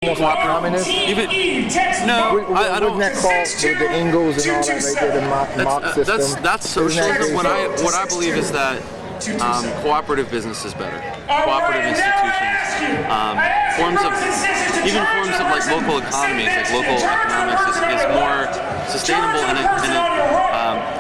Communist? Even no, I don't. Wasn't that called the Ingalls and all that right there, the mock system? That's socialism. What I believe is that cooperative business is better. Cooperative institutions, forms of like local economies, like local economics is more sustainable and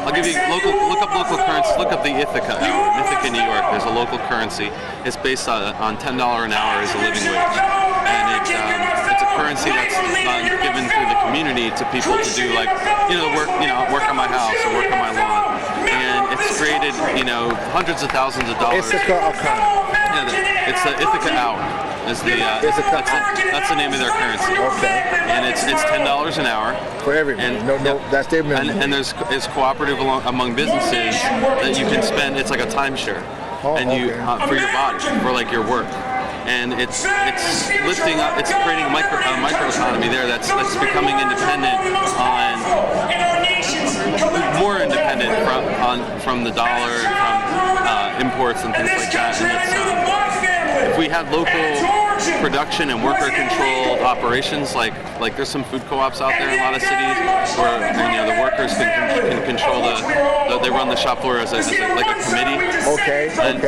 I'll give you look up local currencies. Look up the Ithaca hour in Ithaca, New York. There's a local currency. It's based on $10 an hour as a living wage, and it's a currency that's given through the community to people to do like work on my house or work on my lawn, and it's created hundreds of thousands of dollars. Ithaca economy. Yeah, it's the Ithaca hour. That's the name of their currency. Okay. And it's $10 an hour for everyone. That's their minimum. And there's cooperative among businesses that you can spend. It's like a timeshare, for your body, for like your work. And it's lifting up. It's creating a microeconomy there that's becoming independent more independent from the dollar, from imports and things like that. And if we had local production and worker-controlled operations, like there's some food co-ops out there in a lot of cities where the workers can control they run the shop floor as a committee. Okay. And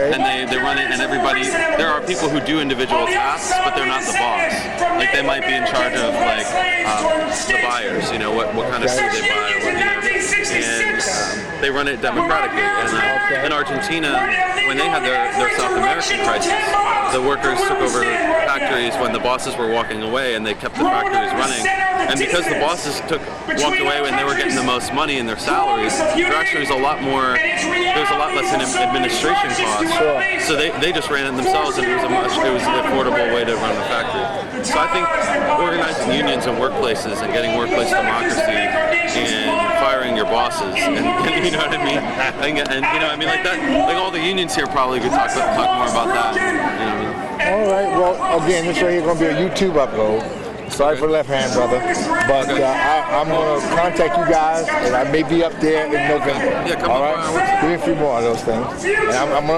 they run it, and everybody. There are people who do individual tasks, but they're not the boss. Like they might be in charge of the buyers. What kind of food they buy, and they run it democratically. And in Argentina, when they had their South American crisis, the workers took over factories when the bosses were walking away, and they kept the factories running. And because the bosses walked away when they were getting the most money in their salaries, there actually was a lot less in administration costs. Sure. So they just ran it themselves, and it was an affordable way to run the factory. So I think organizing unions and workplaces and getting workplace democracy and firing your bosses, and you know what I mean, like that. Like all the unions here probably could talk more about that. All right. Well, again, this right here is going to be a YouTube upload. Sorry for the left hand, brother. But I'm going to contact you guys, and I may be up there in November. Yeah, come all right? Give me a few more of those things. And I'm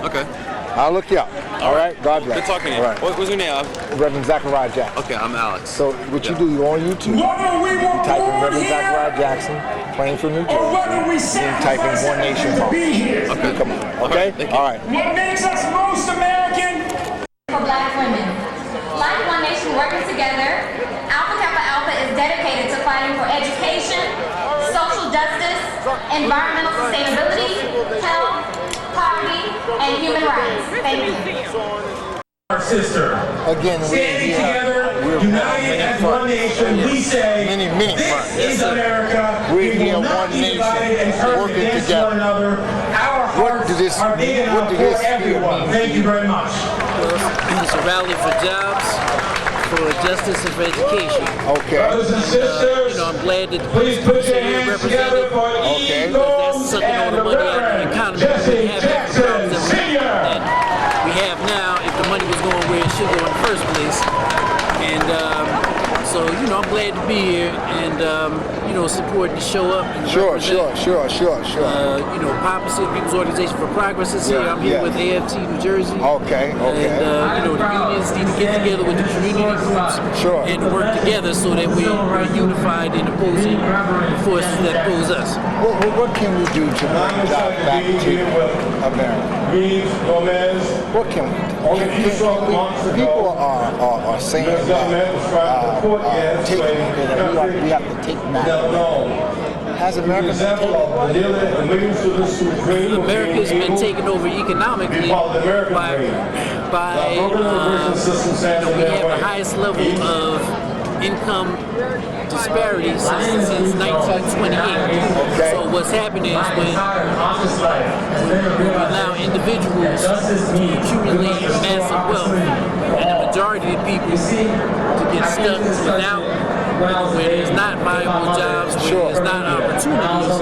Okay. I'll look you up. All right? God bless. Good talking to you. Right. What was your name? Reverend Zachariah Jackson. Okay, I'm Alex. So what you do, you go on YouTube, you type in Reverend Zachariah Jackson, Plainfield, New Jersey, and type in One Nation Home. Okay. Come on. Okay? All right. What makes us most American? For Black women. Like One Nation working together, Alpha Kappa Alpha is dedicated to fighting for education, social justice, environmental sustainability, health, poverty, and human rights. Thank you. Our sister. Again, standing together, united as one nation, we say, this is America. We're here, one nation, working together. Our hearts are big enough for everyone. Thank you very much. It's a rally for jobs, for justice, and for education. Okay. Brothers and sisters, I'm glad that please put your hands together for that's sucking all the money out of the economy. We have now, if the money was going where it should go in the first place. And so, I'm glad to be here and, supporting to show up. And Sure. Papa People's Organization for Progress is here. I'm here with AFT New Jersey. Okay. And, the unions need to get together with the community groups and work together so that we're unified in opposing forces that oppose us. What can we do to bring jobs back to America? What can we do? People are saying that we have to take back. Has America been taken over? America's been taken over economically by we have the highest level of income disparity since 1928. So what's happening is when we allow individuals to accumulate massive wealth and the majority of people to get stuck without when there's not viable jobs, when there's not opportunities,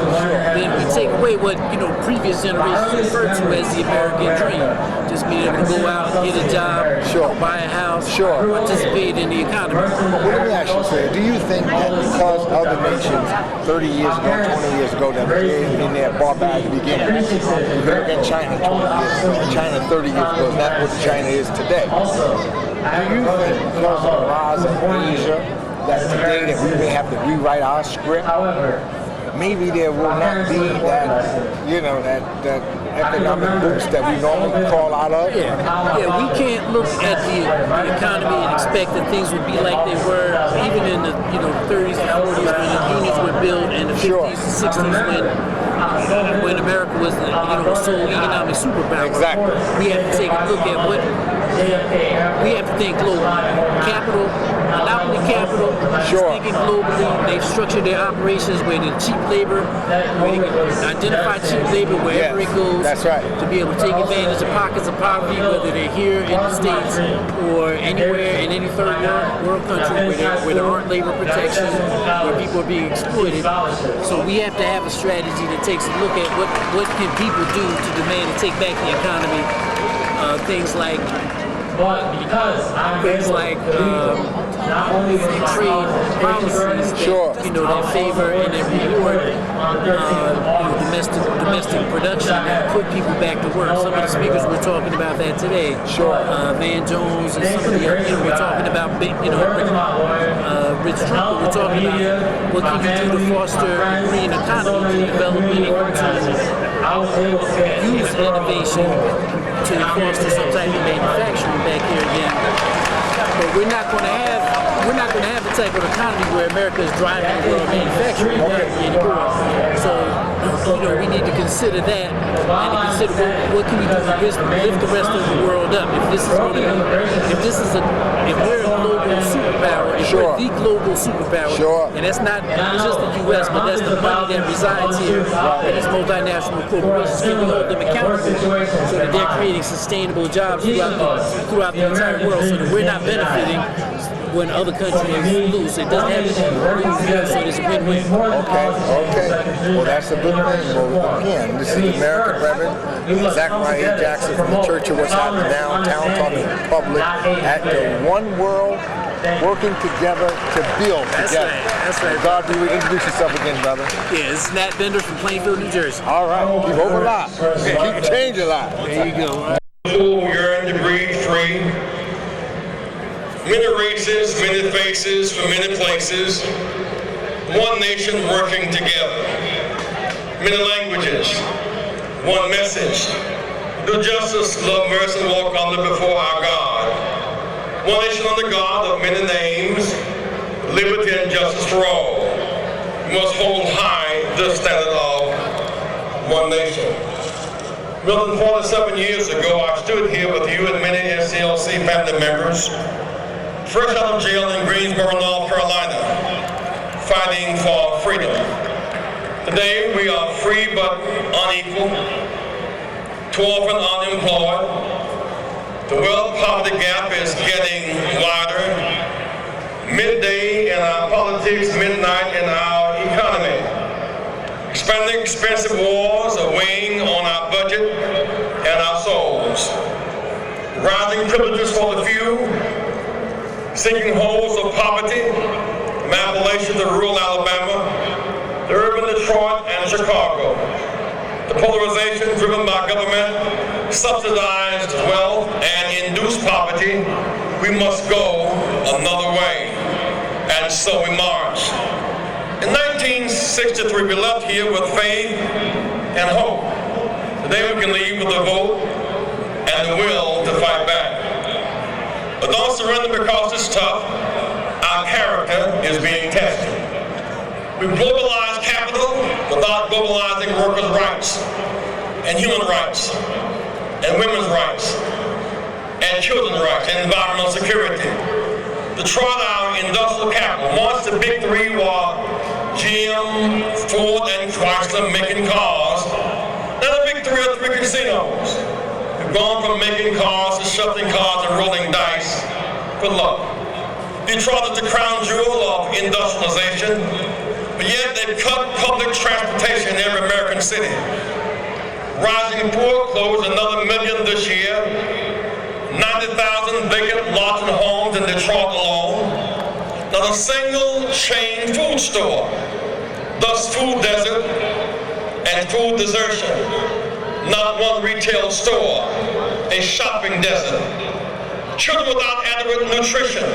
then we take away what previous generations referred to as the American dream. Just being able to go out, get a job, buy a house, participate in the economy. Well, let me ask you, sir, do you think that because other nations 30 years ago, 20 years ago, that were in their barbaric beginning, you look at China 20 years ago, China 30 years ago, is not what China is today? you think because of the rise of Asia, that today that we may have to rewrite our script? Maybe there will not be that, you know, that economic boost that we normally call out of? Yeah, we can't look at the economy and expect that things would be like they were even in the 30s and 40s when the unions were built, and the 50s and 60s when America was a sole economic superpower. Exactly. We have to take a look at what we have to think globally. Capital, monopoly capital, is thinking globally. They've structured their operations where the cheap labor, where they can identify cheap labor wherever it goes. That's right. To be able to take advantage of pockets of poverty, whether they're here in the States or anywhere in any third world country where there aren't labor protections, where people are being exploited. So we have to have a strategy that takes a look at what can people do to demand to take back the economy. Things like trade policies that, that favor and that reward domestic production and put people back to work. Some of the speakers were talking about that today. Van Jones and some of the other we're talking about Rich Trump. We're talking about what can you do to foster a green economy, to develop to use innovation to foster some type of manufacturing back here again. But we're not going to have the type of economy where America is driving the world manufacturing anymore. So we need to consider that and to consider what can we do to lift the rest of the world up. If we're a global superpower, if we're the global superpower, and that's not just the U.S., but that's the money that resides here, these multinational corporations, can we hold them accountable so that they're creating sustainable jobs throughout the entire world, so that we're not benefiting when other countries lose. It doesn't have to lose, so it's a win-win. Okay. Well, that's a good thing. Well, again, this is American Reverend Zachariah A. Jackson from the Church of What's Happening Downtown, talking to the public at the One World, working together to build together. That's right. God, you would introduce yourself again, brother. Yeah, it's Nat Bender from Plainfield, New Jersey. All right. Keep hope alive. Keep change alive. There you go. Who yearn to breathe free. Many races, many faces, from many places. One nation working together. Many languages. One message. Do justice, love mercy, and walk humbly before our God. One nation under God of many names. Liberty and justice for all. We must hold high the standard of one nation. More than 47 years ago, I stood here with you and many SCLC family members, fresh out of jail in Greensboro, North Carolina, fighting for freedom. Today, we are free but unequal, too often unemployed. The wealth-poverty gap is getting wider. Midday in our politics, midnight in our economy. Expanding expensive wars are weighing on our budget and our souls. Rising privileges for the few, sinking holes of poverty, from Appalachia to rural Alabama, to urban Detroit and Chicago. The polarization driven by government, subsidized wealth, and induced poverty, we must go another way. And so we march. In 1963, we left here with faith and hope. Today we can leave with a vote and the will to fight back. But don't surrender because it's tough. Our character is being tested. We globalize capital without globalizing workers' rights and human rights and women's rights and children's rights and environmental security. To trot our industrial capital. Once the big three were GM, Ford, and Chrysler making cars. Now the big three are three casinos. We've gone from making cars to shuffling cars and rolling dice for luck. Detroit is the crown jewel of industrialization, but yet they've cut public transportation in every American city. Rising poor closed another million this year. 90,000 vacant lots and homes in Detroit alone. Not a single chain food store. Thus food desert and food desertion. Not one retail store. A shopping desert. children without adequate nutrition,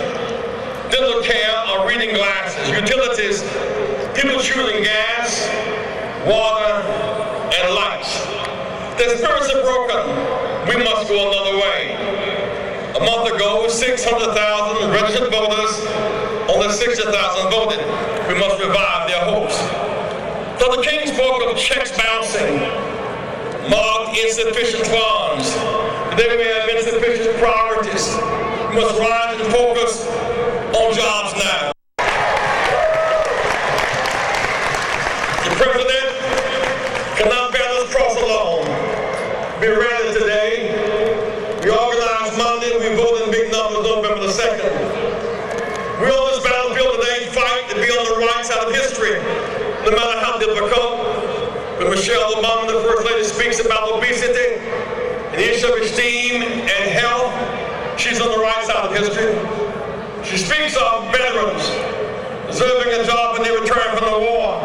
dental care or reading glasses, utilities, people choosing gas, water, and lights. Their spirits are broken. We must go another way. A month ago, 600,000 registered voters, only 60,000 voted. We must revive their hopes. Dr. King spoke of checks bouncing, marked insufficient funds. They may have insufficient priorities. We must rise and focus on jobs now. The President cannot bear this cross alone. Be ready today. We organized Monday, we voted in big numbers November the 2nd. We on this battlefield today fight to be on the right side of history, no matter how difficult. When Michelle Obama, the First Lady, speaks about obesity and the issue of esteem and health, she's on the right side of history. She speaks of veterans deserving a job when they return from the war.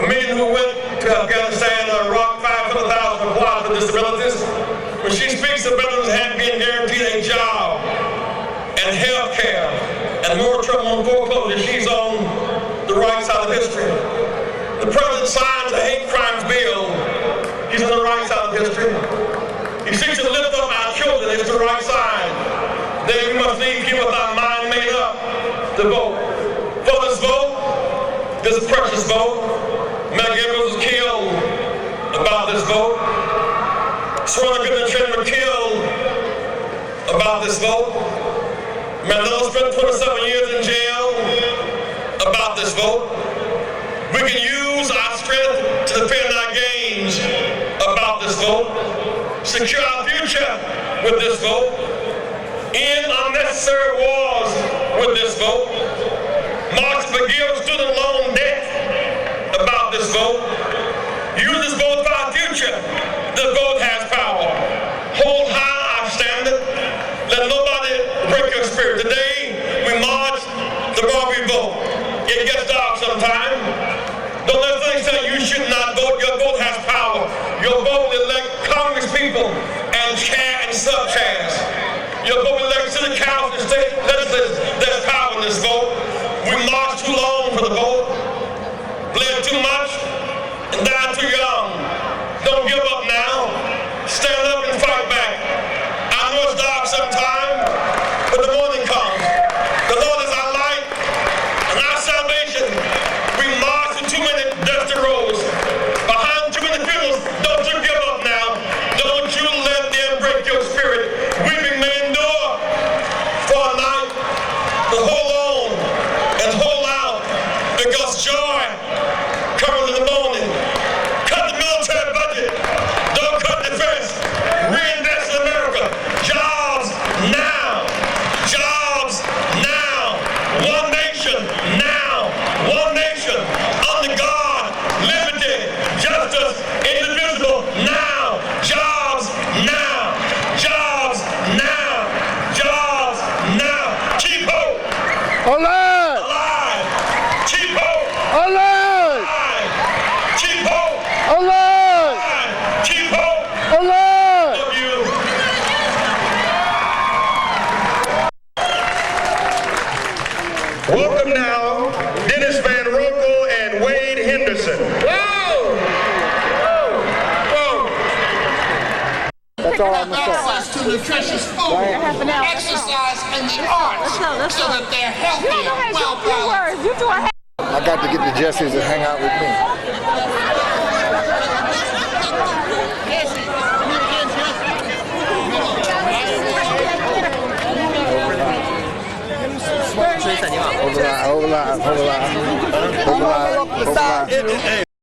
The men who went to Afghanistan and Iraq, 500,000 applied for disabilities. When she speaks of veterans having been guaranteed a job and health care and more trouble on foreclosure, she's on the right side of history. The President signs a hate crimes bill, he's on the right side of history. He seeks to lift up our children, it's the right side. Then we must leave here with our mind made up to vote. For this vote, this precious vote, Maggie Evans was killed about this vote. Sworn and Trent were killed about this vote. Mandela spent 27 years in jail about this vote. We can use our strength to defend our gains about this vote. Secure our future with this vote. End unnecessary wars with this vote. March to forgive student loan debt about this vote. Use this vote for our future. This vote has power. Hold high our standard. Let nobody break your spirit. Today, we march, tomorrow we vote. It gets dark sometime. Don't let things tell you should not vote. Your vote has power. Your vote will elect Congress people and chair and sub-chairs. Your vote will elect city council and state legislators. There's power in this vote. We marched too long for the vote. Bled too much and died too young. Don't give up now. Stand up and fight back. I know it's dark sometime, but the morning comes. The Lord is our light and our salvation. We march in too many dusty roads. Behind too many funerals, don't you give up now. Don't you let them break your spirit. Weeping may endure for a night, but hold on and hold out, because joy comes in the morning. Cut the military budget. Don't cut defense. Reinvest in America. Jobs now. Jobs now. One nation now. One nation under God. Liberty. Justice. Indivisible now. Jobs now. Jobs now. Jobs now. Keep hope Alive! alive. Keep hope Alive! alive. Keep hope Alive! alive. Keep hope. Alive! Love you. Welcome now, Dennis Van Rokel and Wade Henderson. That's all I'm gonna say. Access to nutritious food, exercise, and the arts, so that they're healthy and well balanced. I got to get the Jessies to hang out with me. Hold the line.